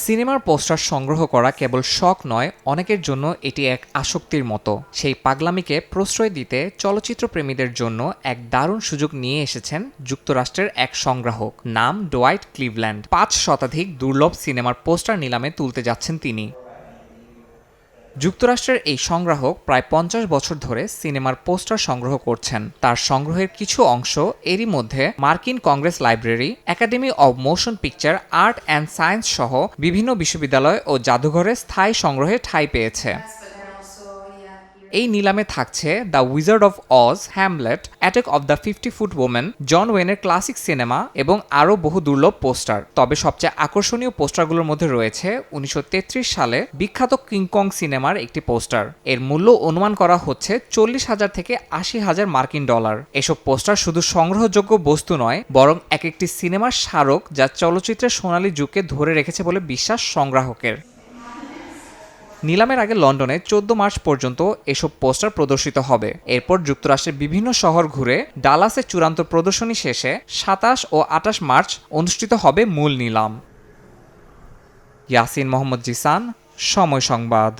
সিনেমার পোস্টার সংগ্রহ করা কেবল শখ নয়, অনেকের জন্য এটি এক আসক্তির মতো। সেই পাগলামিকে প্রশ্রয় দিতে চলচ্চিত্র প্রেমীদের জন্য এক দারুণ সুযোগ নিয়ে এসেছেন যুক্তরাষ্ট্রের এক সংগ্রাহক, নাম ডোয়াইট ক্লিভল্যান্ড। ৫ শতাধিক দুর্লভ সিনেমার পোস্টার নিলামে তুলতে যাচ্ছেন তিনি। যুক্তরাষ্ট্রের এই সংগ্রাহক প্রায় ৫০ বছর ধরে সিনেমার পোস্টার সংগ্রহ করছেন। তার সংগ্রহের কিছু অংশ এরই মধ্যে মার্কিন Congress library, academy of motion picture art and science সহ বিভিন্ন বিশ্ববিদ্যালয় ও জাদুঘরে স্থায়ী সংগ্রহে ঠাঁই পেয়েছে। এই নিলামে থাকছে the wizard of Oz, Hamlet, attack of the fifty foot woman, John ওয়েনের ক্লাসিক সিনেমা এবং আরও বহু দুর্লভ পোস্টার। তবে সবচেয়ে আকর্ষণীয় পোস্টারগুলোর মধ্যে রয়েছে ১৯৩৩ সালে বিখ্যাত কিংকং সিনেমার একটি পোস্টার। এর মূল্য অনুমান করা হচ্ছে ৪০,০০০ থেকে ৮০,০০০ মার্কিন ডলার। এসব পোস্টার শুধু সংগ্রহযোগ্য বস্তু নয়, বরং এক একটি সিনেমার স্মারক যা চলচ্চিত্রের সোনালী যুগকে ধরে রেখেছে বলে বিশ্বাস সংগ্রাহকের। নিলামের আগে লন্ডনে ১৪ মার্চ পর্যন্ত এসব পোস্টার প্রদর্শিত হবে। এরপর যুক্তরাষ্ট্রের বিভিন্ন শহর ঘুরে ডালাসে চূড়ান্ত প্রদর্শনী শেষে ২৭ ও ২৮ মার্চ অনুষ্ঠিত হবে মূল নিলাম। ইয়াসিন মোহাম্মদ জিসান, সময় সংবাদ।